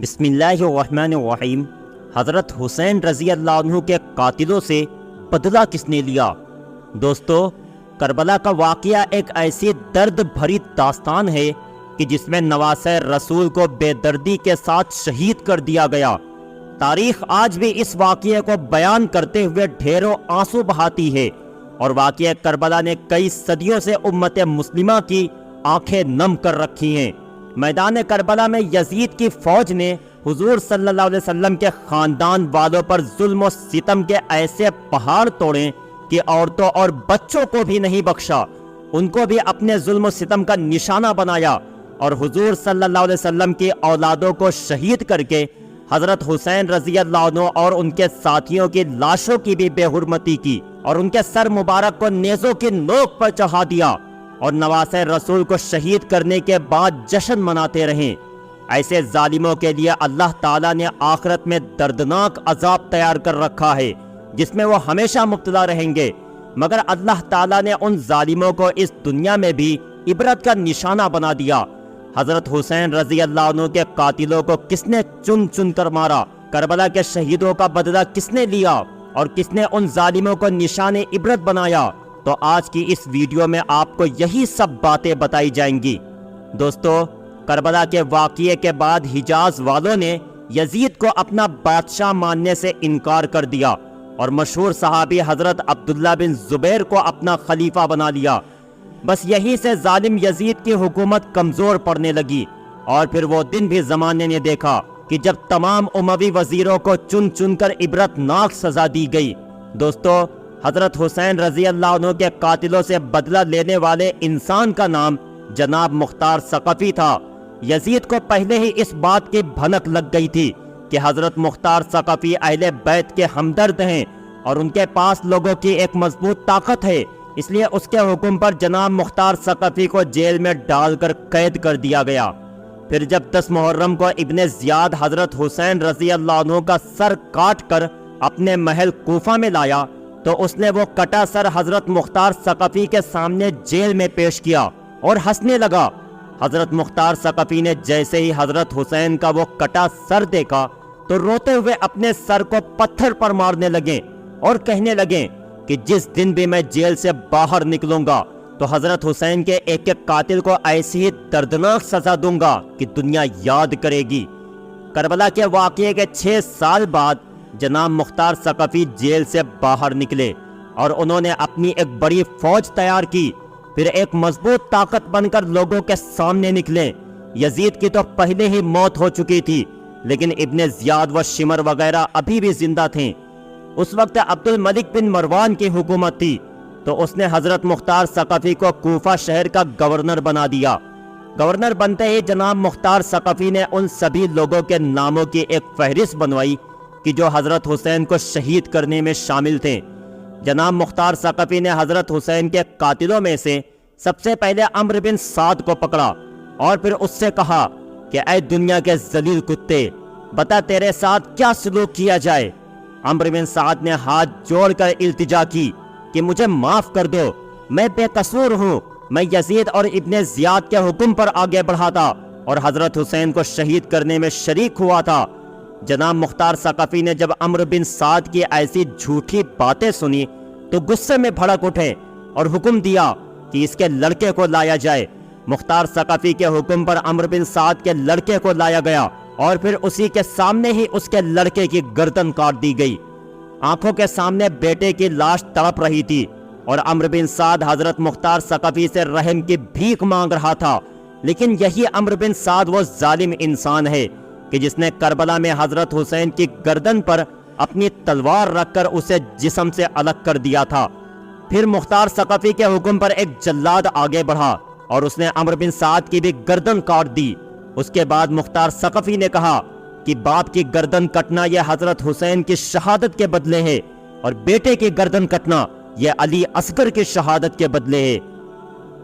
بسم اللہ الرحمن الرحیم۔ حضرت حسین رضی اللہ عنہ کے قاتلوں سے بدلہ کس نے لیا؟ دوستو، کربلا کا واقعہ ایک ایسی درد بھری داستان ہے کہ جس میں نواسۂ رسول کو بے دردی کے ساتھ شہید کر دیا گیا۔ تاریخ آج بھی اس واقعے کو بیان کرتے ہوئے ڈھیروں آنسو بہاتی ہے، اور واقعہ کربلا نے کئی صدیوں سے امت مسلمہ کی آنکھیں نم کر رکھی ہیں۔ میدان کربلا میں یزید کی فوج نے حضور صلی اللہ علیہ وسلم کے خاندان والوں پر ظلم و ستم کے ایسے پہاڑ توڑے کہ عورتوں اور بچوں کو بھی نہیں بخشا، ان کو بھی اپنے ظلم و ستم کا نشانہ بنایا، اور حضور صلی اللہ علیہ وسلم کی اولادوں کو شہید کر کے حضرت حسین رضی اللہ عنہ اور ان کے ساتھیوں کی لاشوں کی بھی بے حرمتی کی، اور ان کے سر مبارک کو نیزوں کی نوک پر چڑھا دیا، اور نواسۂ رسول کو شہید کرنے کے بعد جشن مناتے رہیں۔ ایسے ظالموں کے لیے اللہ تعالیٰ نے آخرت میں دردناک عذاب تیار کر رکھا ہے، جس میں وہ ہمیشہ مبتلا رہیں گے، مگر اللہ تعالیٰ نے ان ظالموں کو اس دنیا میں بھی عبرت کا نشانہ بنا دیا۔ حضرت حسین رضی اللہ عنہ کے قاتلوں کو کس نے چن چن کر مارا؟ کربلا کے شہیدوں کا بدلہ کس نے لیا؟ اور کس نے ان ظالموں کو نشان عبرت بنایا؟ تو آج کی اس ویڈیو میں آپ کو یہی سب باتیں بتائی جائیں گی۔ دوستو، کربلا کے واقعے کے بعد حجاز والوں نے یزید کو اپنا بادشاہ ماننے سے انکار کر دیا، اور مشہور صحابی حضرت عبداللہ بن زبیر کو اپنا خلیفہ بنا لیا۔ بس یہی سے ظالم یزید کی حکومت کمزور پڑنے لگی، اور پھر وہ دن بھی زمانے نے دیکھا کہ جب تمام اموی وزیروں کو چن چن کر عبرت ناک سزا دی گئی۔ دوستو، حضرت حسین رضی اللہ عنہ کے قاتلوں سے بدلہ لینے والے انسان کا نام جناب مختار ثقفی تھا۔ یزید کو پہلے ہی اس بات کی بھنک لگ گئی تھی کہ حضرت مختار ثقفی اہل بیت کے ہمدرد ہیں، اور ان کے پاس لوگوں کی ایک مضبوط طاقت ہے، اس لیے اس کے حکم پر جناب مختار ثقفی کو جیل میں ڈال کر قید کر دیا گیا۔ پھر جب 10 محرم کو ابن زیاد حضرت حسین رضی اللہ عنہ کا سر کاٹ کر اپنے محل کوفہ میں لایا، تو اس نے وہ کٹا سر حضرت مختار ثقفی کے سامنے جیل میں پیش کیا اور ہنسنے لگا۔ حضرت مختار ثقفی نے جیسے ہی حضرت حسین کا وہ کٹا سر دیکھا تو روتے ہوئے اپنے سر کو پتھر پر مارنے لگے، اور کہنے لگے کہ جس دن بھی میں جیل سے باہر نکلوں گا تو حضرت حسین کے ایک ایک قاتل کو ایسی ہی دردناک سزا دوں گا کہ دنیا یاد کرے گی۔ کربلا کے واقعے کے 6 سال بعد جناب مختار ثقفی جیل سے باہر نکلے، اور انہوں نے اپنی ایک بڑی فوج تیار کی۔ پھر ایک مضبوط طاقت بن کر لوگوں کے سامنے نکلے۔ یزید کی تو پہلے ہی موت ہو چکی تھی، لیکن ابن زیاد و شمر وغیرہ ابھی بھی زندہ تھے۔ اس وقت عبد الملک بن مروان کی حکومت تھی، تو اس نے حضرت مختار ثقفی کو کوفہ شہر کا گورنر بنا دیا۔ گورنر بنتے ہی جناب مختار ثقفی نے ان سبھی لوگوں کے ناموں کی ایک فہرست بنوائی کہ جو حضرت حسین کو شہید کرنے میں شامل تھے۔ جناب مختار ثقفی نے حضرت حسین کے قاتلوں میں سے سب سے پہلے عمرو بن سعد کو پکڑا، اور پھر اس سے کہا کہ اے دنیا کے ذلیل کتے، بتا تیرے ساتھ کیا سلوک کیا جائے۔ عمرو بن سعد نے ہاتھ جوڑ کر التجا کی کہ مجھے معاف کر دو، میں بے قصور ہوں، میں یزید اور ابن زیاد کے حکم پر آگے بڑھا تھا اور حضرت حسین کو شہید کرنے میں شریک ہوا تھا۔ جناب مختار ثقفی نے جب عمرو بن سعد کی ایسی جھوٹی باتیں سنی تو غصے میں بھڑک اٹھے اور حکم دیا کہ اس کے لڑکے کو لایا جائے۔ مختار ثقفی کے حکم پر عمرو بن سعد کے لڑکے کو لایا گیا، اور پھر اسی کے سامنے ہی اس کے لڑکے کی گردن کاٹ دی گئی۔ آنکھوں کے سامنے بیٹے کی لاش تڑپ رہی تھی، اور عمرو بن سعد حضرت مختار ثقفی سے رحم کی بھیک مانگ رہا تھا۔ لیکن یہی عمرو بن سعد وہ ظالم انسان ہے کہ جس نے کربلا میں حضرت حسین کی گردن پر اپنی تلوار رکھ کر اسے جسم سے الگ کر دیا تھا۔ پھر مختار ثقفی کے حکم پر ایک جلاد آگے بڑھا، اور اس نے عمرو بن سعد کی بھی گردن کاٹ دی۔ اس کے بعد مختار ثقفی نے کہا کہ باپ کی گردن کٹنا یہ حضرت حسین کی شہادت کے بدلے ہے، اور بیٹے کی گردن کٹنا یہ علی اصغر کی شہادت کے بدلے ہے۔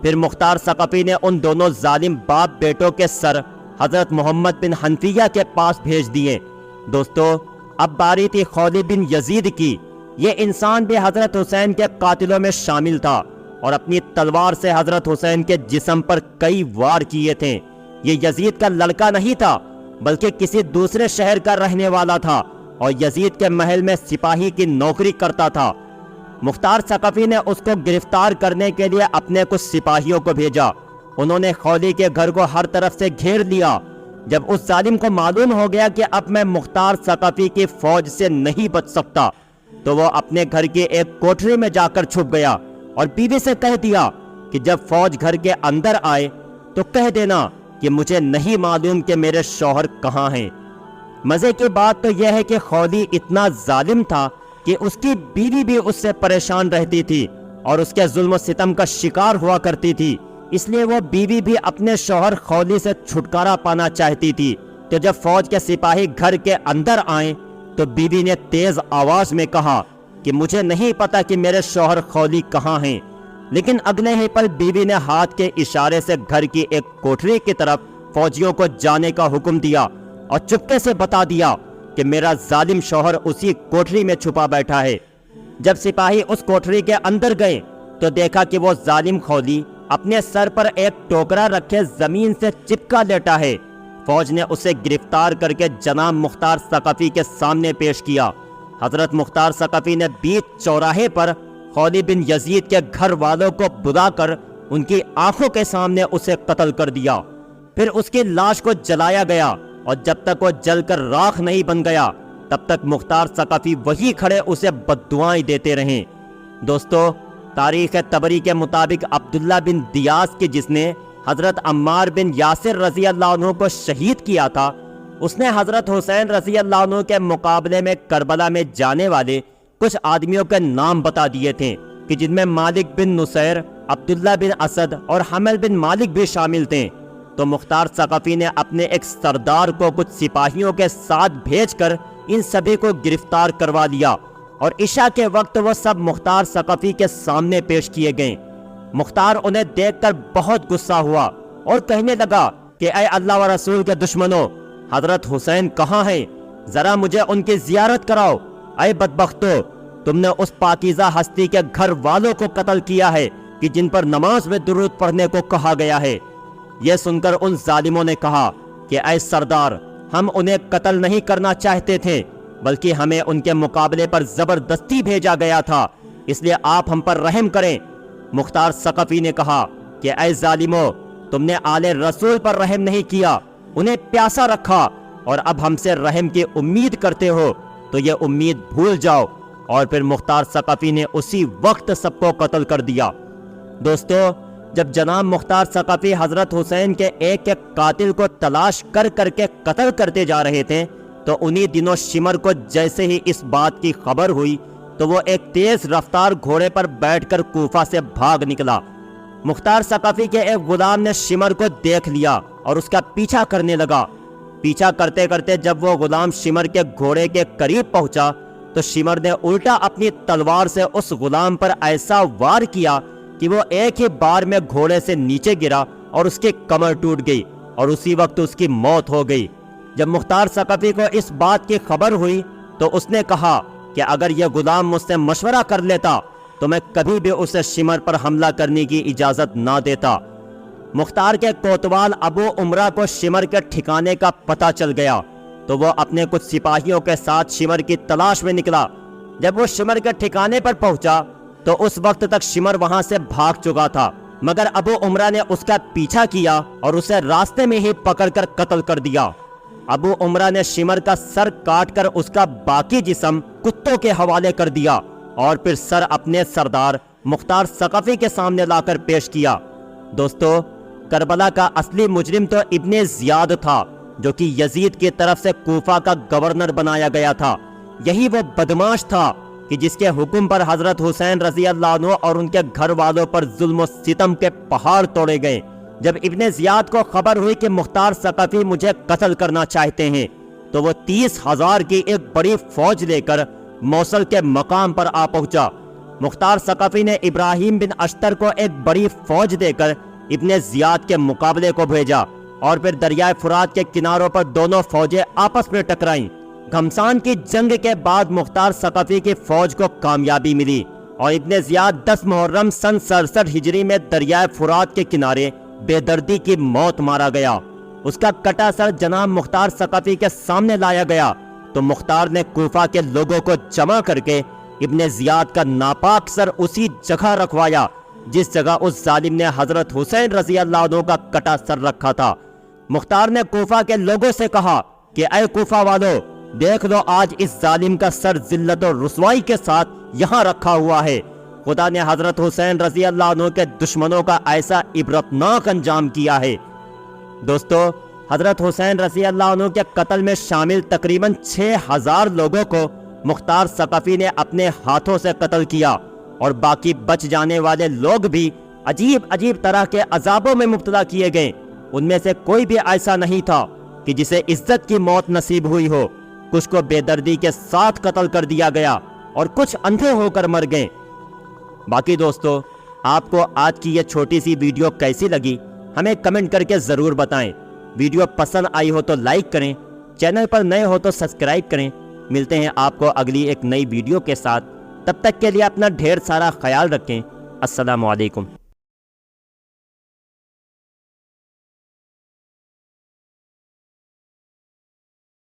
پھر مختار ثقفی نے ان دونوں ظالم باپ بیٹوں کے سر حضرت محمد بن حنفیہ کے پاس بھیج دیے۔ دوستو، اب باری تھی خولد بن یزید کی۔ یہ انسان بھی حضرت حسین کے قاتلوں میں شامل تھا، اور اپنی تلوار سے حضرت حسین کے جسم پر کئی وار کیے تھے۔ یہ یزید کا لڑکا نہیں تھا، بلکہ کسی دوسرے شہر کا رہنے والا تھا اور یزید کے محل میں سپاہی کی نوکری کرتا تھا۔ مختار ثقفی نے اس کو گرفتار کرنے کے لیے اپنے کچھ سپاہیوں کو بھیجا۔ انہوں نے خولی کے گھر کو ہر طرف سے گھیر لیا۔ جب اس ظالم کو معلوم ہو گیا کہ اب میں مختار ثقفی کی فوج سے نہیں بچ سکتا، تو وہ اپنے گھر کی ایک کوٹری میں جا کر چھپ گیا اور بیوی سے کہہ دیا کہ جب فوج گھر کے اندر آئے تو کہہ دینا کہ مجھے نہیں معلوم کہ میرے شوہر کہاں ہیں۔ مزے کی بات تو یہ ہے کہ خولی اتنا ظالم تھا کہ اس کی بیوی بھی اس سے پریشان رہتی تھی اور اس کے ظلم و ستم کا شکار ہوا کرتی تھی، اس لیے وہ بیوی بھی اپنے شوہر خولی سے چھٹکارا پانا چاہتی تھی۔ تو جب فوج کے سپاہی گھر کے اندر آئیں تو بیوی نے تیز آواز میں کہا کہ مجھے نہیں پتا کہ میرے شوہر خولی کہاں ہیں، لیکن اگلے ہی پل بیوی نے ہاتھ کے اشارے سے گھر کی ایک کوٹری کی طرف فوجیوں کو جانے کا حکم دیا اور چپکے سے بتا دیا کہ میرا ظالم شوہر اسی کوٹری میں چھپا بیٹھا ہے۔ جب سپاہی اس کوٹری کے اندر گئے تو دیکھا کہ وہ ظالم خولی اپنے سر پر ایک ٹوکرا رکھے زمین سے چپکا لیٹا ہے۔ فوج نے اسے گرفتار کر کے جناب مختار ثقفی کے سامنے پیش کیا۔ حضرت مختار ثقفی نے بیچ چوراہے پر خولی بن یزید کے گھر والوں کو بلا کر ان کی آنکھوں کے سامنے اسے قتل کر دیا۔ پھر اس کی لاش کو جلایا گیا اور جب تک وہ جل کر راکھ نہیں بن گیا تب تک مختار ثقفی وہی کھڑے اسے بددعائیں دیتے رہیں۔ دوستو، تاریخ طبری کے مطابق عبداللہ بن دیاس کی جس نے حضرت عمار بن یاسر رضی اللہ عنہ کو شہید کیا تھا، اس نے حضرت حسین رضی اللہ عنہ کے مقابلے میں کربلا میں جانے والے کچھ آدمیوں کے نام بتا دیے تھے کہ جن میں مالک بن نصیر، عبداللہ بن اسد اور حمل بن مالک بھی شامل تھے۔ تو مختار ثقفی نے اپنے ایک سردار کو کچھ سپاہیوں کے ساتھ بھیج کر ان سبھی کو گرفتار کروا لیا اور عشاء کے وقت وہ سب مختار ثقفی کے سامنے پیش کیے گئے۔ مختار انہیں دیکھ کر بہت غصہ ہوا اور کہنے لگا کہ اے اللہ و رسول کے دشمنوں، حضرت حسین کہاں ہیں؟ ذرا مجھے ان کی زیارت کراؤ۔ اے بدبختو، تم نے اس پاکیزہ ہستی کے گھر والوں کو قتل کیا ہے کہ جن پر نماز میں درود پڑھنے کو کہا گیا ہے۔ یہ سن کر ان ظالموں نے کہا کہ اے سردار، ہم انہیں قتل نہیں کرنا چاہتے تھے، بلکہ ہمیں ان کے مقابلے پر زبردستی بھیجا گیا تھا، اس لیے آپ ہم پر رحم کریں۔ مختار ثقفی نے کہا کہ اے ظالموں، تم نے آل رسول پر رحم نہیں کیا، انہیں پیاسا رکھا، اور اب ہم سے رحم کی امید کرتے ہو تو یہ امید بھول جاؤ۔ اور پھر مختار ثقفی نے اسی وقت سب کو قتل کر دیا۔ دوستو، جب جناب مختار ثقفی حضرت حسین کے ایک ایک قاتل کو تلاش کر کر کے قتل کرتے جا رہے تھے تو انہی دنوں شمر کو جیسے ہی اس بات کی خبر ہوئی تو وہ ایک تیز رفتار گھوڑے پر بیٹھ کر کوفہ سے بھاگ نکلا۔ مختار ثقفی کے ایک غلام نے شمر کو دیکھ لیا اور اس کا پیچھا کرنے لگا۔ پیچھا کرتے کرتے جب وہ غلام شمر کے گھوڑے کے قریب پہنچا تو شمر نے الٹا اپنی تلوار سے اس غلام پر ایسا وار کیا کہ وہ ایک ہی بار میں گھوڑے سے نیچے گرا اور اس کی کمر ٹوٹ گئی اور اسی وقت اس کی موت ہو گئی۔ جب مختار ثقفی کو اس بات کی خبر ہوئی تو اس نے کہا کہ اگر یہ غلام مجھ سے مشورہ کر لیتا تو میں کبھی بھی اسے شمر پر حملہ کرنے کی اجازت نہ دیتا۔ مختار کے کوتوال ابو عمرہ کو شمر کے ٹھکانے کا پتہ چل گیا تو وہ اپنے کچھ سپاہیوں کے ساتھ شمر کی تلاش میں نکلا۔ جب وہ شمر کے ٹھکانے پر پہنچا تو اس وقت تک شمر وہاں سے بھاگ چکا تھا، مگر ابو عمرہ نے اس کا پیچھا کیا اور اسے راستے میں ہی پکڑ کر قتل کر دیا۔ ابو عمرہ نے شمر کا سر کاٹ کر اس کا باقی جسم کتوں کے حوالے کر دیا اور پھر سر اپنے سردار مختار ثقفی کے سامنے لا کر پیش کیا۔ دوستو، کربلا کا اصلی مجرم تو ابن زیاد تھا جو کہ یزید کی طرف سے کوفہ کا گورنر بنایا گیا تھا۔ یہی وہ بدماش تھا کہ جس کے حکم پر حضرت حسین رضی اللہ عنہ اور ان کے گھر والوں پر ظلم و ستم کے پہاڑ توڑے گئے۔ جب ابن زیاد کو خبر ہوئی کہ مختار ثقفی مجھے قتل کرنا چاہتے ہیں تو وہ 30,000 کی ایک بڑی فوج لے کر موصل کے مقام پر آ پہنچا۔ مختار ثقفی نے ابراہیم بن اشتر کو ایک بڑی فوج دے کر ابن زیاد کے مقابلے کو بھیجا اور پھر دریائے فرات کے کناروں پر دونوں فوجیں آپس میں ٹکرائیں۔ گھمسان کی جنگ کے بعد مختار ثقفی کی فوج کو کامیابی ملی اور ابن زیاد 10 محرم سن 67 ہجری میں دریائے فرات کے کنارے بے دردی کی موت مارا گیا۔ اس کا کٹا سر جناب مختار ثقفی کے سامنے لایا گیا تو مختار نے کوفہ کے لوگوں کو جمع کر کے ابن زیاد کا ناپاک سر اسی جگہ رکھوایا جس جگہ اس ظالم نے حضرت حسین رضی اللہ عنہ کا کٹا سر رکھا تھا۔ مختار نے کوفہ کے لوگوں سے کہا کہ اے کوفہ والو، دیکھ لو آج اس ظالم کا سر ذلت و رسوائی کے ساتھ یہاں رکھا ہوا ہے۔ خدا نے حضرت حسین رضی اللہ عنہ کے دشمنوں کا ایسا عبرتناک انجام کیا ہے۔ دوستو، حضرت حسین رضی اللہ عنہ کے قتل میں شامل تقریباً 6000 لوگوں کو مختار ثقفی نے اپنے ہاتھوں سے قتل کیا، اور باقی بچ جانے والے لوگ بھی عجیب طرح کے عذابوں میں مبتلا کیے گئے۔ ان میں سے کوئی بھی ایسا نہیں تھا کہ جسے عزت کی موت نصیب ہوئی ہو۔ کچھ کو بے دردی کے ساتھ قتل کر دیا گیا اور کچھ اندھے ہو کر مر گئے۔ باقی دوستو، آپ کو آج کی یہ چھوٹی سی ویڈیو کیسی لگی ہمیں کمنٹ کر کے ضرور بتائیں۔ ویڈیو پسند آئی ہو تو لائک کریں، چینل پر نئے ہو تو سبسکرائب کریں۔ ملتے ہیں آپ کو اگلی ایک نئی ویڈیو کے ساتھ، تب تک کے لیے اپنا ڈھیر سارا خیال رکھیں۔ السلام علیکم۔